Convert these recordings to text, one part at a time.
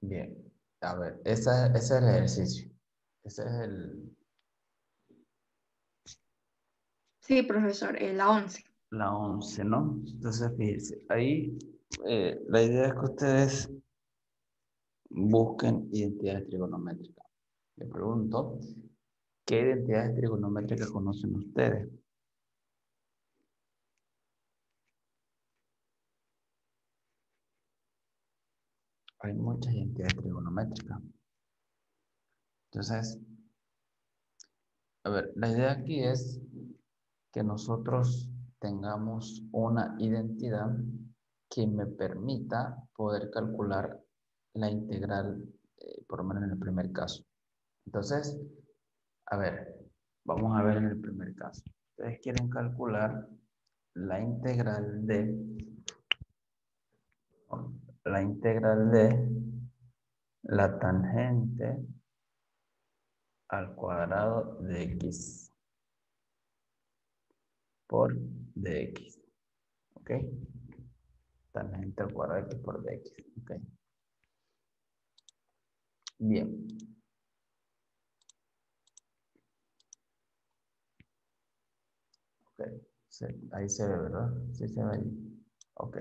Bien, a ver, ese es el ejercicio. Ese es Sí, profesor, la 11. la 11, ¿no? Entonces, fíjense, ahí la idea es que ustedes busquen identidades trigonométricas. Le pregunto, ¿qué identidades trigonométricas conocen ustedes? Hay muchas identidades trigonométricas. Entonces, a ver, la idea aquí es que nosotros tengamos una identidad que me permita poder calcular la integral, por lo menos en el primer caso. Entonces, a ver, vamos a ver en el primer caso. Ustedes quieren calcular la integral de la tangente al cuadrado de x por dx. ¿Ok? Tangente al cuadrado de x por dx. ¿Ok? Bien. Ok. Sí, ahí se ve, ¿verdad? Sí se ve ahí. Ok.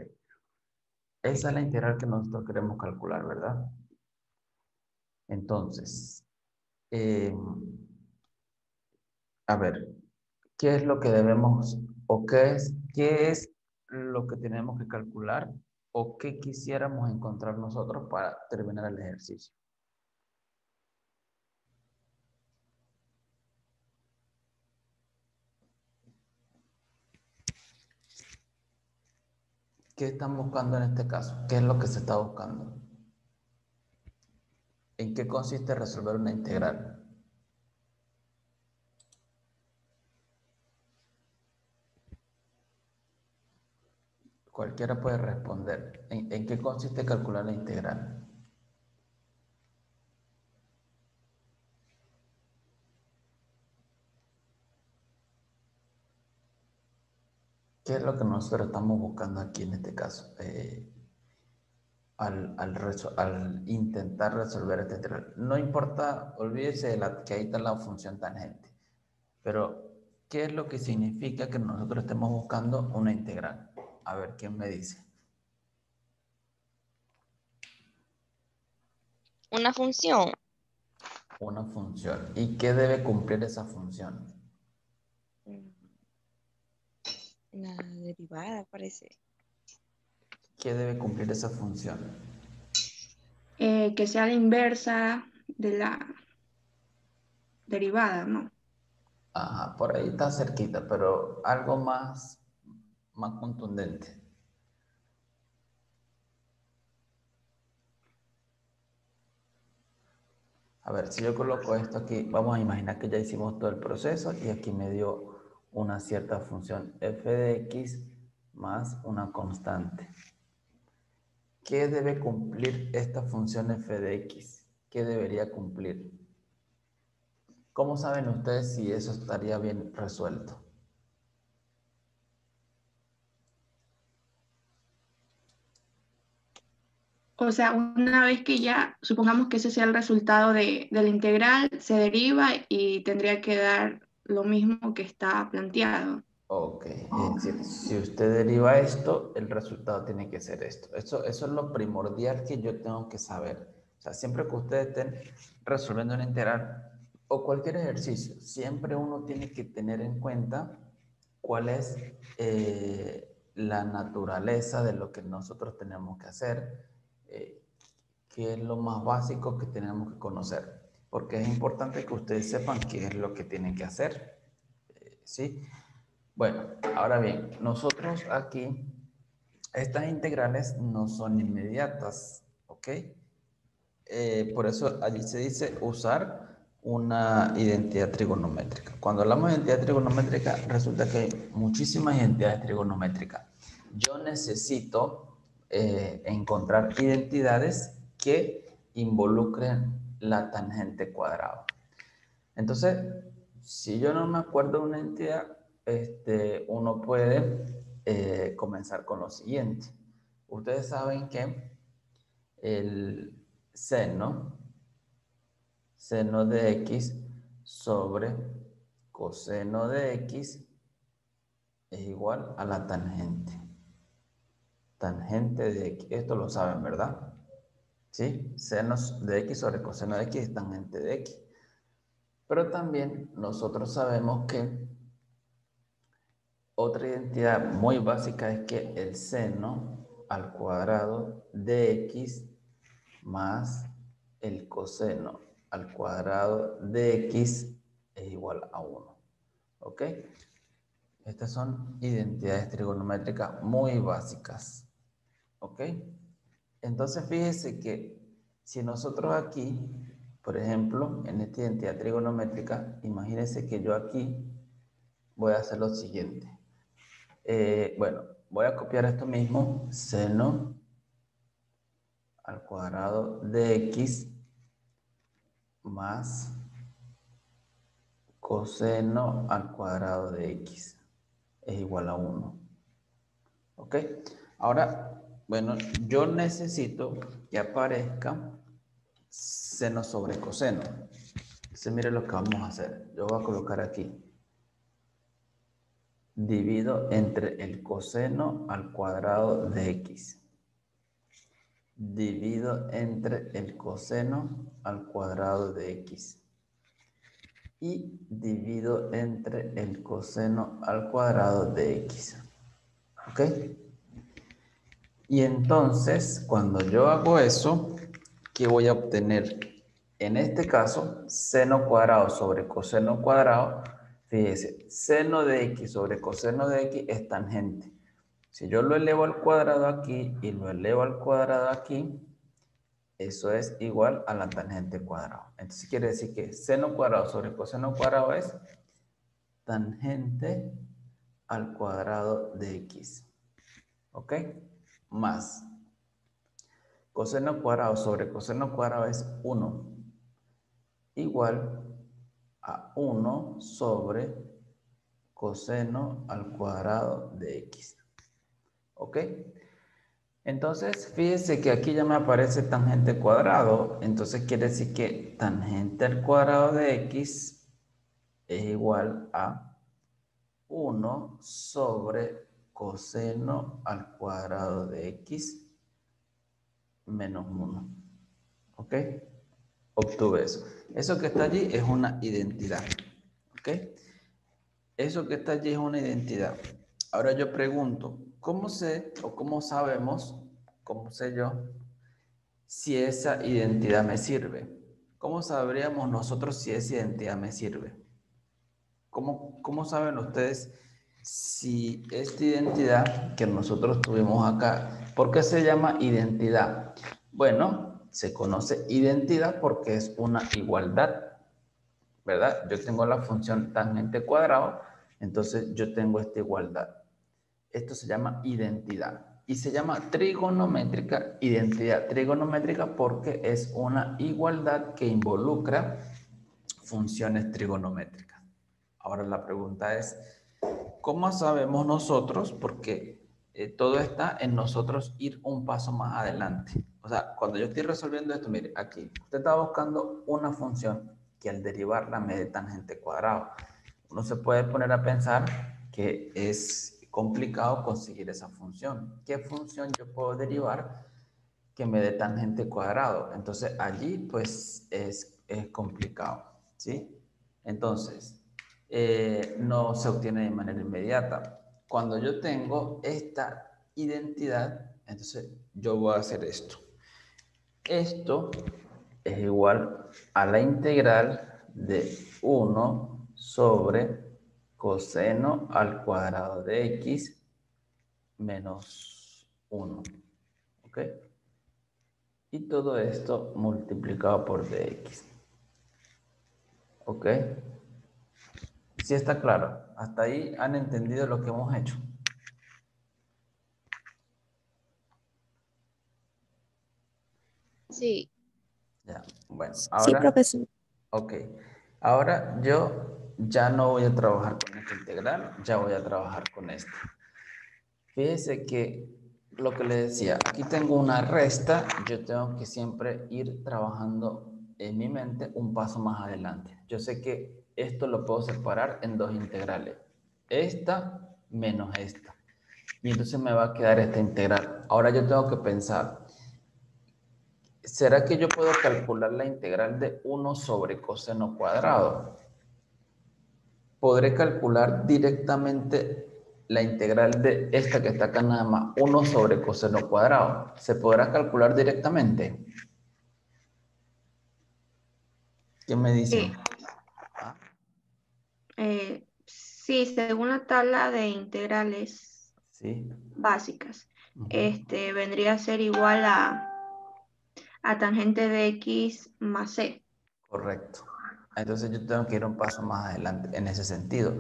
Esa es la integral que nosotros queremos calcular, ¿verdad? Entonces, eh, a ver, ¿qué es lo que debemos o qué es lo que tenemos que calcular o qué quisiéramos encontrar nosotros para terminar el ejercicio? ¿Qué están buscando en este caso? ¿Qué es lo que se está buscando? ¿En qué consiste resolver una integral? Cualquiera puede responder. ¿En qué consiste calcular la integral? ¿Qué es lo que nosotros estamos buscando aquí en este caso? Al intentar resolver esta integral. No importa, olvídese de que ahí está la función tangente. Pero, ¿qué es lo que significa que nosotros estemos buscando una integral? A ver, ¿quién me dice? Una función. Una función. ¿Y qué debe cumplir esa función? mm, La derivada, parece. ¿Qué debe cumplir esa función? Que sea la inversa de la derivada, ¿no? Ajá, por ahí está cerquita, pero algo más contundente. A ver, si yo coloco esto aquí, vamos a imaginar que ya hicimos todo el proceso y aquí me dio una cierta función f de x más una constante. ¿Qué debe cumplir esta función f de x? ¿Qué debería cumplir? ¿Cómo saben ustedes si eso estaría bien resuelto? O sea, una vez que ya, supongamos que ese sea el resultado de la integral, se deriva y tendría que dar lo mismo que está planteado. Ok, es decir, si usted deriva esto, el resultado tiene que ser esto. Eso es lo primordial que yo tengo que saber. O sea, siempre que ustedes estén resolviendo una integral o cualquier ejercicio, siempre uno tiene que tener en cuenta cuál es la naturaleza de lo que nosotros tenemos que hacer, qué es lo más básico que tenemos que conocer. Porque es importante que ustedes sepan qué es lo que tienen que hacer. ¿Sí? Bueno, ahora bien, nosotros aquí, estas integrales no son inmediatas, ¿ok? Por eso allí se dice usar una identidad trigonométrica. Cuando hablamos de identidad trigonométrica, resulta que hay muchísimas identidades trigonométricas. Yo necesito encontrar identidades que involucren la tangente cuadrada. Entonces, si yo no me acuerdo de una entidad, uno puede comenzar con lo siguiente. Ustedes saben que seno de x sobre coseno de x es igual a la tangente. Tangente de x. Esto lo saben, ¿verdad? ¿Sí? Seno de x sobre coseno de x es tangente de x. Pero también nosotros sabemos que otra identidad muy básica es que el seno al cuadrado de x más el coseno al cuadrado de x es igual a 1. ¿Ok? Estas son identidades trigonométricas muy básicas. ¿Ok? Entonces fíjese que si nosotros aquí, por ejemplo, en esta identidad trigonométrica, imagínense que yo aquí voy a hacer lo siguiente. Bueno, voy a copiar esto mismo, seno al cuadrado de x más coseno al cuadrado de x es igual a 1. ¿Ok? Ahora, bueno, yo necesito que aparezca seno sobre coseno. Entonces, mire lo que vamos a hacer. Yo voy a colocar aquí. Divido entre el coseno al cuadrado de x. Divido entre el coseno al cuadrado de x. Y divido entre el coseno al cuadrado de x. ¿Ok? Y entonces, cuando yo hago eso, ¿qué voy a obtener? En este caso, seno cuadrado sobre coseno cuadrado, fíjese, seno de x sobre coseno de x es tangente. Si yo lo elevo al cuadrado aquí y lo elevo al cuadrado aquí, eso es igual a la tangente cuadrado. Entonces quiere decir que seno cuadrado sobre coseno cuadrado es tangente al cuadrado de x. ¿Ok? Más coseno cuadrado sobre coseno cuadrado es 1. Igual a 1 sobre coseno al cuadrado de x. ¿Ok? Entonces, fíjese que aquí ya me aparece tangente cuadrado. Entonces quiere decir que tangente al cuadrado de x es igual a 1 sobre coseno al cuadrado de x menos 1. ¿Ok? Obtuve eso. Eso que está allí es una identidad. ¿Ok? Eso que está allí es una identidad. Ahora yo pregunto, ¿cómo sé o cómo sabemos, cómo sé yo, si esa identidad me sirve? ¿Cómo sabríamos nosotros si esa identidad me sirve? ¿Cómo saben ustedes si esta identidad que nosotros tuvimos acá, ¿por qué se llama identidad? Bueno, se conoce identidad porque es una igualdad, ¿verdad? Yo tengo la función tangente cuadrado, entonces yo tengo esta igualdad. Esto se llama identidad y se llama trigonométrica identidad. Trigonométrica porque es una igualdad que involucra funciones trigonométricas. Ahora la pregunta es, ¿cómo sabemos nosotros? Porque todo está en nosotros ir un paso más adelante. O sea, cuando yo estoy resolviendo esto, mire, aquí, usted está buscando una función que al derivarla me dé tangente cuadrado. Uno se puede poner a pensar que es complicado conseguir esa función. ¿Qué función yo puedo derivar que me dé tangente cuadrado? Entonces, allí, pues, es complicado, ¿sí? Entonces, no se obtiene de manera inmediata. Cuando yo tengo esta identidad, entonces yo voy a hacer esto. Esto es igual a la integral de 1 sobre coseno al cuadrado de x menos 1. ¿Ok? Y todo esto multiplicado por dx. ¿Ok? ¿Sí está claro? Hasta ahí han entendido lo que hemos hecho. Sí. Ya, bueno, Sí, ahora, profesor. ok. Ahora yo ya no voy a trabajar con esta integral, ya voy a trabajar con esta. Fíjese que lo que le decía, aquí tengo una resta, yo tengo que siempre ir trabajando en mi mente un paso más adelante. Yo sé que esto lo puedo separar en dos integrales, esta menos esta. Y entonces me va a quedar esta integral. Ahora yo tengo que pensar, ¿será que yo puedo calcular la integral de 1 sobre coseno cuadrado? Podré calcular directamente la integral de esta que está acá nada más, 1 sobre coseno cuadrado. ¿Se podrá calcular directamente? ¿Qué me dicen? Sí, sí, según la tabla de integrales Sí. básicas, Ujú. vendría a ser igual a tangente de x más c. Correcto. Entonces yo tengo que ir un paso más adelante en ese sentido.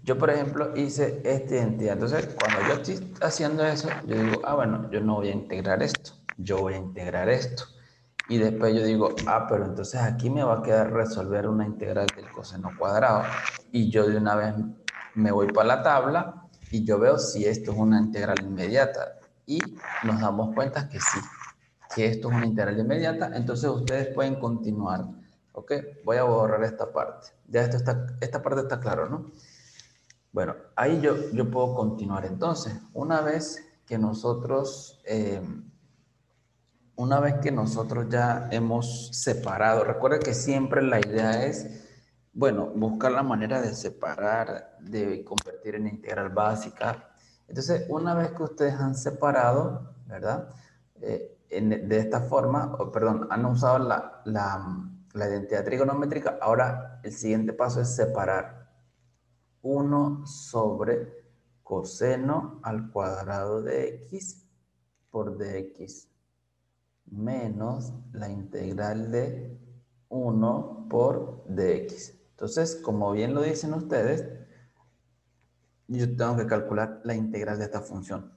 Yo, por ejemplo, hice esta identidad. Entonces, cuando yo estoy haciendo eso, yo digo, ah, bueno, yo no voy a integrar esto, yo voy a integrar esto. Y después yo digo, ah, pero entonces aquí me va a quedar resolver una integral del coseno cuadrado. Y yo de una vez me voy para la tabla y yo veo si esto es una integral inmediata. Y nos damos cuenta que sí, que esto es una integral inmediata. Entonces ustedes pueden continuar. ¿Ok? Voy a borrar esta parte. Ya esta parte está claro, ¿no? Bueno, ahí yo puedo continuar. Entonces, una vez que nosotros ya hemos separado, recuerda que siempre la idea es, bueno, buscar la manera de separar, de convertir en integral básica. Entonces, una vez que ustedes han separado, ¿verdad? De esta forma, perdón, han usado la identidad trigonométrica, ahora el siguiente paso es separar 1 sobre coseno al cuadrado de x por dx menos la integral de 1 por dx. Entonces, como bien lo dicen ustedes, yo tengo que calcular la integral de esta función.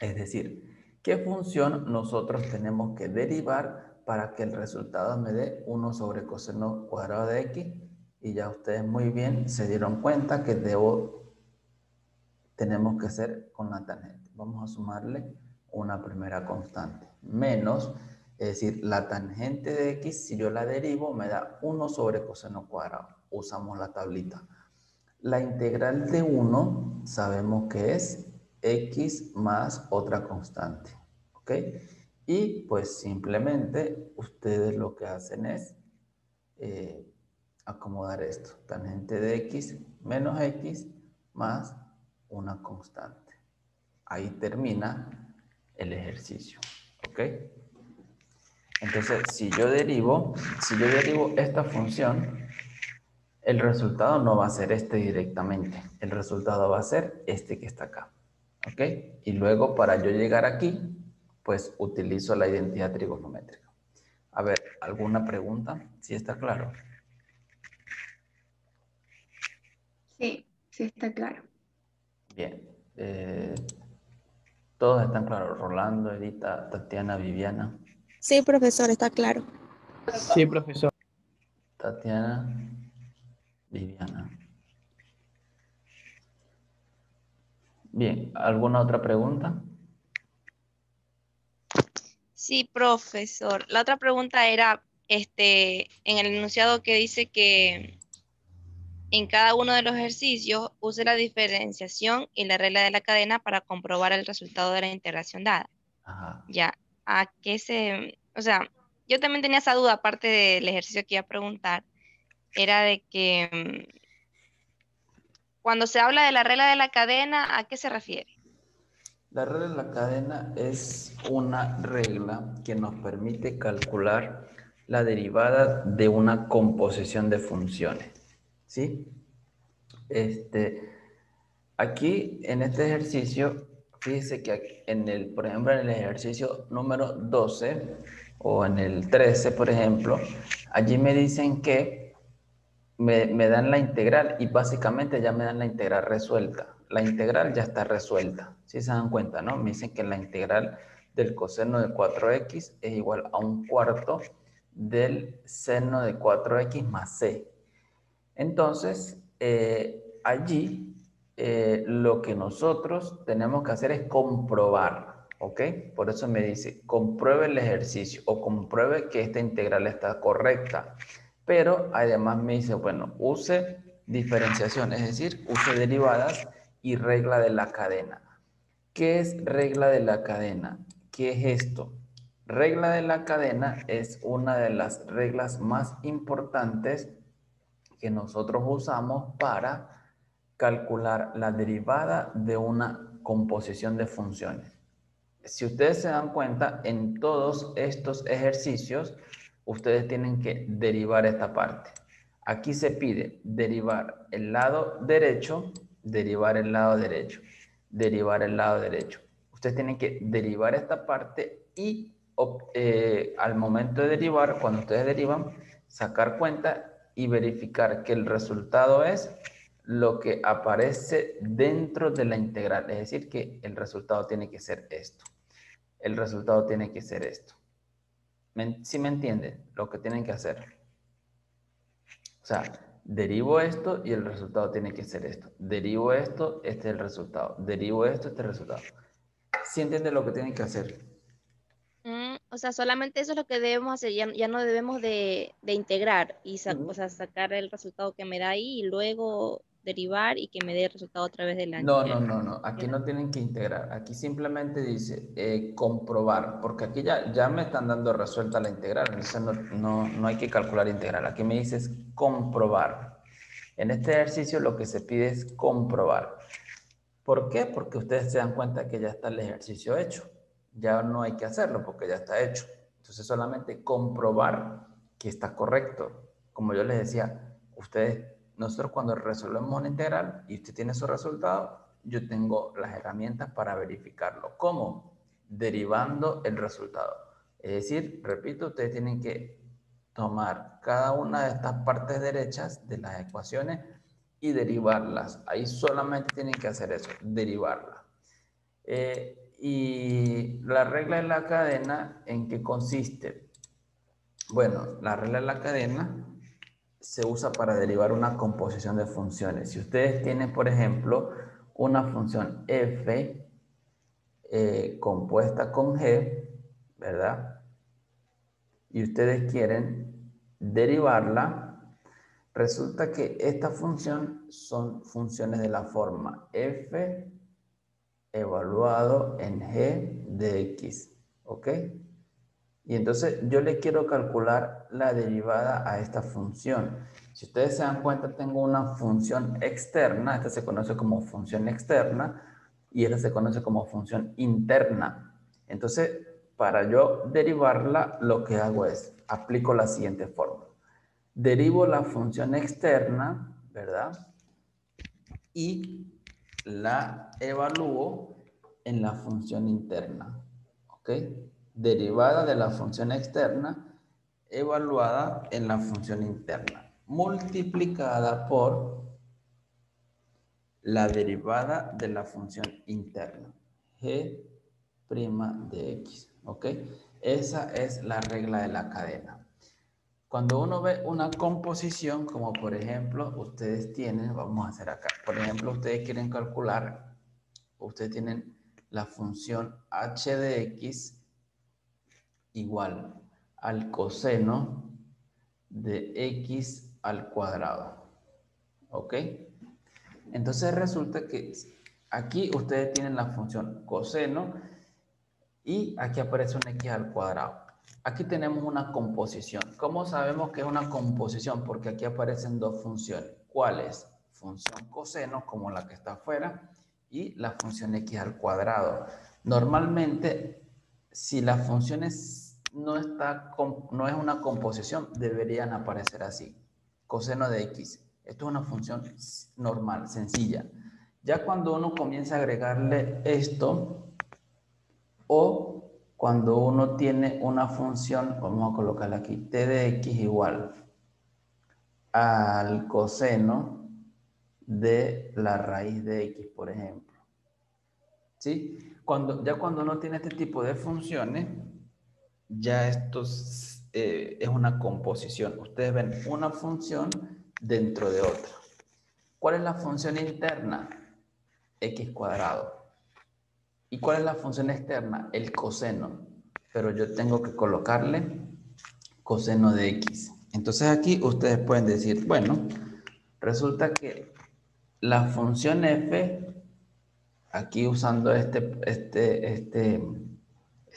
Es decir, ¿qué función nosotros tenemos que derivar para que el resultado me dé 1 sobre coseno cuadrado de x? Y ya ustedes muy bien se dieron cuenta que tenemos que hacer con la tangente. Vamos a sumarle una primera constante, menos, es decir, la tangente de x, si yo la derivo, me da 1 sobre coseno cuadrado. Usamos la tablita. La integral de 1 sabemos que es x más otra constante, ¿ok? Y pues simplemente ustedes lo que hacen es acomodar esto. Tangente de x menos x más una constante. Ahí termina el ejercicio, ¿ok? Entonces, si yo derivo esta función, el resultado no va a ser este directamente. El resultado va a ser este que está acá, ¿ok? Y luego para yo llegar aquí, pues utilizo la identidad trigonométrica. A ver, ¿alguna pregunta? ¿Sí está claro? Sí, sí está claro. Bien. Todos están claros. Rolando, Edita, Tatiana, Viviana. Sí, profesor, está claro. Sí, profesor. Tatiana, Viviana. Bien, ¿alguna otra pregunta? Sí, profesor. La otra pregunta era, en el enunciado que dice que en cada uno de los ejercicios use la diferenciación y la regla de la cadena para comprobar el resultado de la integración dada. Ajá. Ya, ¿a qué o sea, yo también tenía esa duda, aparte del ejercicio que iba a preguntar, era de que cuando se habla de la regla de la cadena, ¿a qué se refiere? La regla de la cadena es una regla que nos permite calcular la derivada de una composición de funciones. ¿Sí? Aquí en este ejercicio, fíjese que por ejemplo, en el ejercicio número 12 o en el 13, por ejemplo, allí me dicen que me dan la integral y básicamente ya me dan la integral resuelta. La integral ya está resuelta. Si se dan cuenta, ¿no? Me dicen que la integral del coseno de 4x es igual a 1/4 del seno de 4x más c. Entonces, allí lo que nosotros tenemos que hacer es comprobar. ¿Ok? Por eso me dice, compruebe el ejercicio o compruebe que esta integral está correcta. Pero además me dice, bueno, use diferenciación, es decir, use derivadas y regla de la cadena. ¿Qué es regla de la cadena? ¿Qué es esto? Regla de la cadena es una de las reglas más importantes que nosotros usamos para calcular la derivada de una composición de funciones. Si ustedes se dan cuenta, en todos estos ejercicios, ustedes tienen que derivar esta parte. Aquí se pide derivar el lado derecho, derivar el lado derecho, derivar el lado derecho. Ustedes tienen que derivar esta parte y al momento de derivar, cuando ustedes derivan, sacar cuenta y verificar que el resultado es lo que aparece dentro de la integral. Es decir, que el resultado tiene que ser esto. El resultado tiene que ser esto. ¿Sí me entienden lo que tienen que hacer? O sea, derivo esto y el resultado tiene que ser esto. Derivo esto, este es el resultado. Derivo esto, este es el resultado. ¿Sí entienden lo que tienen que hacer? O sea, solamente eso es lo que debemos hacer, ya no debemos de integrar y o sea, sacar el resultado que me da ahí y luego derivar y que me dé el resultado otra vez de la No. Aquí no tienen que integrar. Aquí simplemente dice comprobar, porque aquí ya me están dando resuelta la integral, entonces no hay que calcular integral. Aquí me dice es comprobar. En este ejercicio lo que se pide es comprobar. ¿Por qué? Porque ustedes se dan cuenta que ya está el ejercicio hecho. Ya no hay que hacerlo porque ya está hecho. Entonces solamente comprobar que está correcto. Como yo les decía, nosotros cuando resolvemos una integral y usted tiene su resultado, yo tengo las herramientas para verificarlo. ¿Cómo? Derivando el resultado. Es decir, repito, ustedes tienen que tomar cada una de estas partes derechas de las ecuaciones y derivarlas. Ahí solamente tienen que hacer eso, derivarlas. Y la regla de la cadena, ¿en qué consiste? Bueno, la regla de la cadena se usa para derivar una composición de funciones. Si ustedes tienen, por ejemplo, una función f compuesta con g, ¿verdad? Y ustedes quieren derivarla, resulta que esta función son funciones de la forma f evaluado en g de x, ¿ok? Y entonces yo le quiero calcular la derivada a esta función. Si ustedes se dan cuenta, tengo una función externa, esta se conoce como función externa, y esta se conoce como función interna. Entonces, para yo derivarla, lo que hago es, aplico la siguiente fórmula. Derivo la función externa, ¿verdad? Y la evalúo en la función interna, ¿ok? Derivada de la función externa, evaluada en la función interna, multiplicada por la derivada de la función interna, g' de x, ¿ok? Esa es la regla de la cadena. Cuando uno ve una composición, como por ejemplo, ustedes tienen, vamos a hacer acá, por ejemplo, ustedes quieren calcular, ustedes tienen la función h de x igual al coseno de x al cuadrado, ¿ok? Entonces resulta que aquí ustedes tienen la función coseno y aquí aparece un x al cuadrado. Aquí tenemos una composición. ¿Cómo sabemos que es una composición? Porque aquí aparecen dos funciones. ¿Cuáles? Función coseno, como la que está afuera, y la función x al cuadrado. Normalmente, si las funciones no es una composición, deberían aparecer así. Coseno de x. Esto es una función normal, sencilla. Ya cuando uno comienza a agregarle esto, o cuando uno tiene una función, vamos a colocarla aquí, t de x igual al coseno de la raíz de x, por ejemplo. ¿Sí? Ya cuando uno tiene este tipo de funciones, ya esto es una composición. Ustedes ven una función dentro de otra. ¿Cuál es la función interna? X cuadrado. ¿Y cuál es la función externa? El coseno. Pero yo tengo que colocarle coseno de x. Entonces aquí ustedes pueden decir, bueno, resulta que la función f, aquí usando este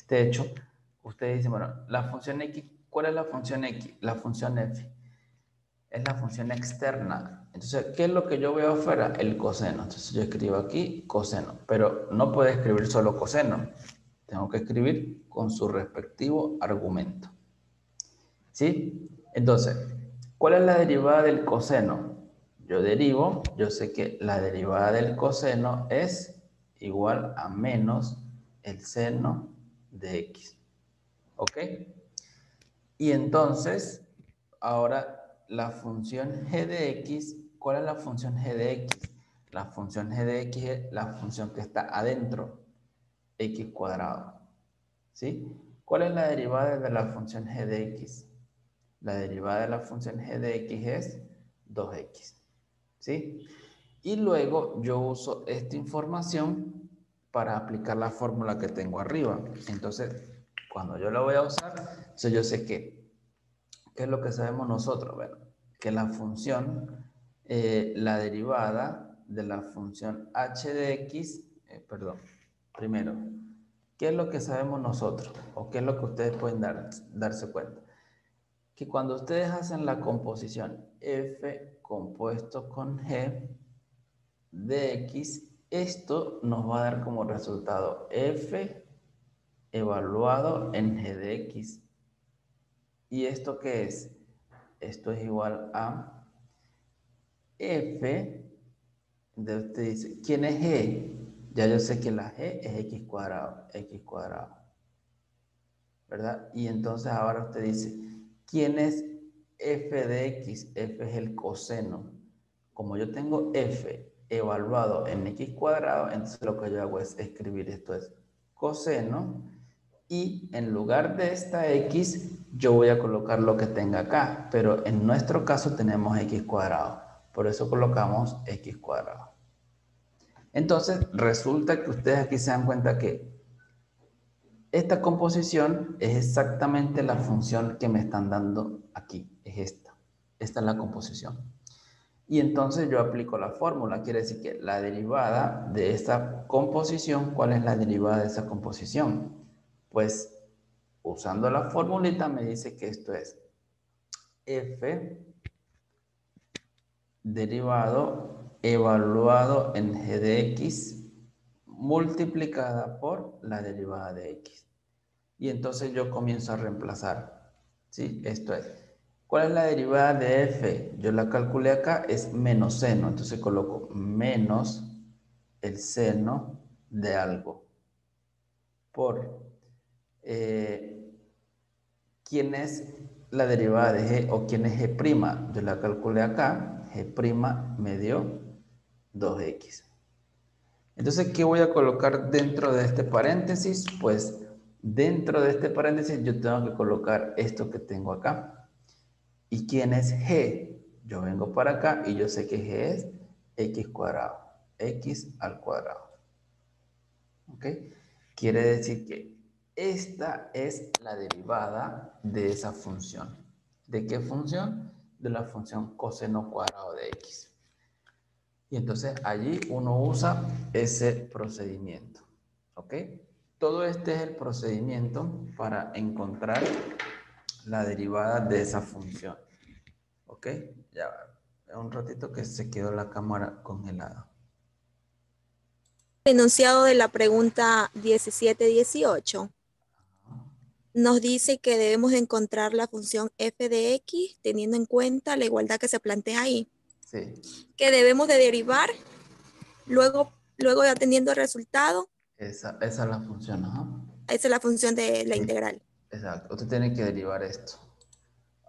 hecho, ustedes dicen, bueno, la función x, ¿cuál es la función x? La función f es la función externa. Entonces, ¿qué es lo que yo veo afuera? El coseno. Entonces yo escribo aquí coseno, pero no puedo escribir solo coseno. Tengo que escribir con su respectivo argumento. ¿Sí? Entonces, ¿cuál es la derivada del coseno? Yo sé que la derivada del coseno es igual a menos el seno de x. ¿Ok? Y entonces, ahora la función g de x, ¿cuál es la función g de x? La función g de x es la función que está adentro, x cuadrado. ¿Sí? ¿Cuál es la derivada de la función g de x? La derivada de la función g de x es 2x. ¿Sí? Y luego yo uso esta información para aplicar la fórmula que tengo arriba. Entonces, cuando yo la voy a usar, entonces yo sé que, ¿qué es lo que sabemos nosotros? Bueno, que la función, la derivada de la función h de x, primero, ¿qué es lo que sabemos nosotros? ¿O qué es lo que ustedes pueden darse cuenta? Que cuando ustedes hacen la composición f compuesto con g de x, esto nos va a dar como resultado f evaluado en g de x. ¿Y esto qué es? Esto es igual a f de usted dice, ¿quién es g? Ya yo sé que la g es x cuadrado, ¿verdad? Y entonces ahora usted dice, ¿quién es f de x? F es el coseno. Como yo tengo f evaluado en x cuadrado, entonces lo que yo hago es escribir esto es coseno y en lugar de esta x yo voy a colocar lo que tenga acá, pero en nuestro caso tenemos x cuadrado, por eso colocamos x cuadrado. Entonces resulta que ustedes aquí se dan cuenta que esta composición es exactamente la función que me están dando aquí, es esta. Esta es la composición. Y entonces yo aplico la fórmula, quiere decir que la derivada de esta composición, ¿cuál es la derivada de esa composición? Pues usando la formulita me dice que esto es f derivado evaluado en g de x multiplicada por la derivada de x. Y entonces yo comienzo a reemplazar. ¿Sí? Esto es. ¿Cuál es la derivada de f? Yo la calculé acá, es menos seno. Entonces coloco menos el seno de algo. Por ¿quién es la derivada de g o quién es g'? Yo la calculé acá. G' me dio 2x. Entonces, ¿qué voy a colocar dentro de este paréntesis? Pues dentro de este paréntesis yo tengo que colocar esto que tengo acá. ¿Y quién es g? Yo vengo para acá y yo sé que g es x cuadrado. X al cuadrado. ¿Ok? Quiere decir que esta es la derivada de esa función. ¿De qué función? De la función coseno cuadrado de x. Y entonces allí uno usa ese procedimiento. ¿Ok? Todo este es el procedimiento para encontrar la derivada de esa función. ¿Ok? Ya va. Un ratito que se quedó la cámara congelada. El enunciado de la pregunta 17-18 nos dice que debemos encontrar la función f de x teniendo en cuenta la igualdad que se plantea ahí. Sí. Que debemos de derivar, luego atendiendo el resultado. Esa es la función, ajá. Esa es la función de la Sí. integral. Exacto. Usted tiene que derivar esto.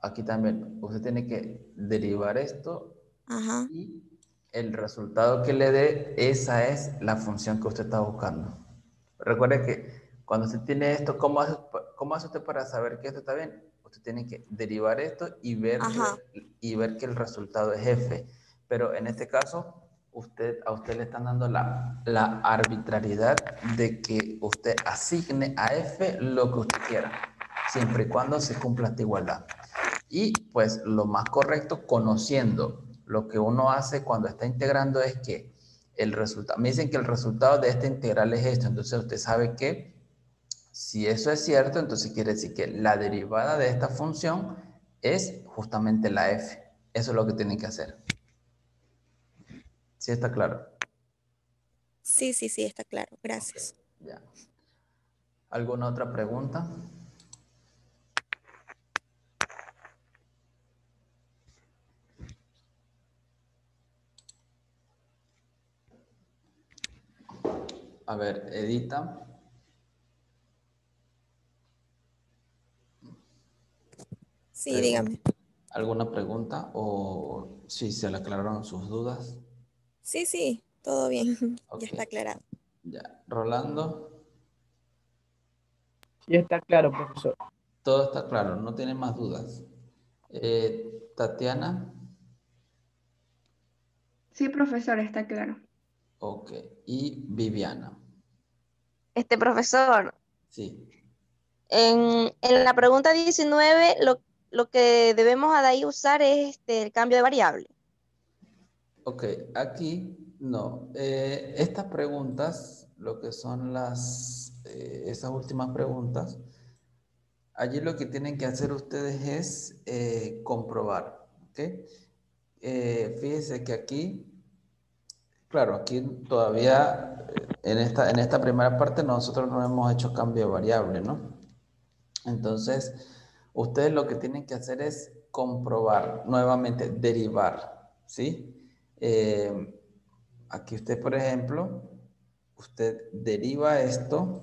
Aquí también. Usted tiene que derivar esto. Ajá. Y el resultado que le dé, esa es la función que usted está buscando. Recuerde que cuando usted tiene esto, ¿cómo hace usted para saber que esto está bien? Usted tiene que derivar esto y ver que el resultado es f. Pero en este caso, a usted le están dando la arbitrariedad de que usted asigne a F lo que usted quiera, siempre y cuando se cumpla esta igualdad. Y pues lo más correcto, conociendo lo que uno hace cuando está integrando, es que el resultado, me dicen que el resultado de esta integral es esto, entonces usted sabe que si eso es cierto, entonces quiere decir que la derivada de esta función es justamente la F. Eso es lo que tienen que hacer. ¿Sí está claro? Sí, sí, sí, está claro. Gracias. Okay, ya. ¿Alguna otra pregunta? A ver, Edita. Sí, dígame. ¿Alguna pregunta o si se le aclararon sus dudas? Sí, sí, todo bien. Ya Ok, está aclarado. ya. Rolando, Sí está claro, profesor. todo está claro, no tiene más dudas. Tatiana, Sí, profesor, está claro. ok. Y Viviana, Profesor, sí. en la pregunta 19, lo que debemos de ahí usar es el cambio de variable. Ok, aquí no. Estas preguntas, lo que son esas últimas preguntas, allí lo que tienen que hacer ustedes es comprobar, ¿ok? Fíjense que aquí, claro, aquí todavía en esta primera parte nosotros no hemos hecho cambio de variable, ¿no? Entonces, ustedes lo que tienen que hacer es comprobar, nuevamente, derivar, ¿sí? Aquí usted, por ejemplo, usted deriva esto,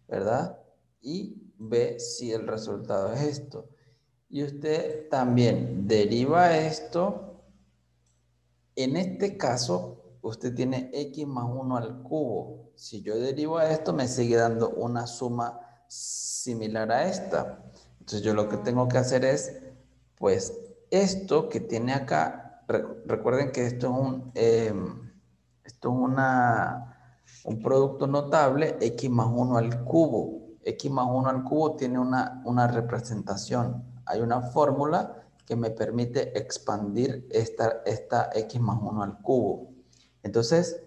¿verdad? Y ve si el resultado es esto. Y usted también deriva esto. En este caso, usted tiene x más 1 al cubo. Si yo derivo a esto, me sigue dando una suma similar a esta. Entonces yo lo que tengo que hacer es, pues, esto que tiene acá, recuerden que esto es un producto notable, x más 1 al cubo. X más 1 al cubo tiene una representación. Hay una fórmula que me permite expandir esta x más 1 al cubo. Entonces,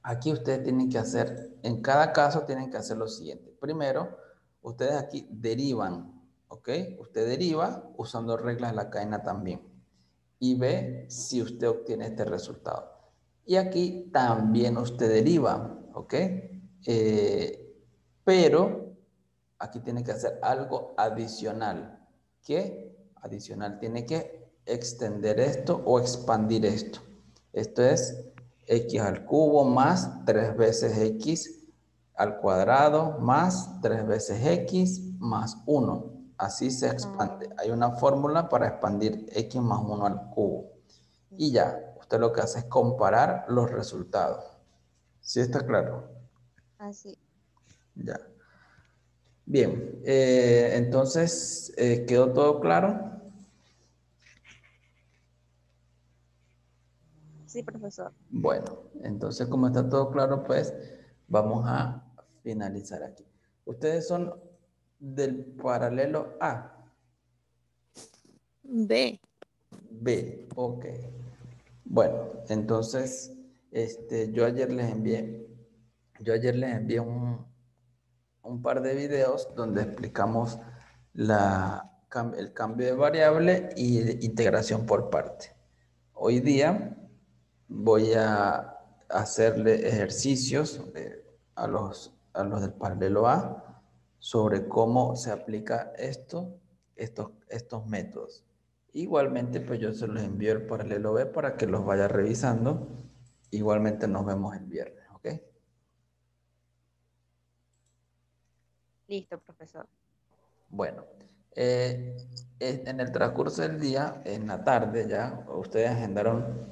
aquí ustedes tienen que hacer, en cada caso tienen que hacer lo siguiente. Primero, ustedes aquí derivan, ¿ok? Usted deriva usando reglas de la cadena también. Y ve si usted obtiene este resultado. Y aquí también usted deriva, ¿ok? Pero aquí tiene que hacer algo adicional. ¿Qué? Adicional. Tiene que extender esto o expandir esto. Esto es x al cubo más 3 veces x al cuadrado más 3 veces x más 1. Así se expande. Hay una fórmula para expandir x más 1 al cubo. Y ya, usted lo que hace es comparar los resultados. ¿Sí está claro? Así. Ya. Bien, entonces, ¿quedó todo claro? Sí, profesor. Bueno, entonces como está todo claro, pues vamos a finalizar aquí. Ustedes son del paralelo A, B. B, ok. Bueno, entonces, yo ayer les envié un par de videos donde explicamos el cambio de variable y de integración por parte. Hoy día voy a hacerle ejercicios a los del paralelo A sobre cómo se aplica estos métodos. Igualmente, pues yo se los envío el paralelo B para que los vaya revisando. Igualmente nos vemos el viernes, ¿ok? Listo, profesor. Bueno, en el transcurso del día, en la tarde ya, ustedes agendaron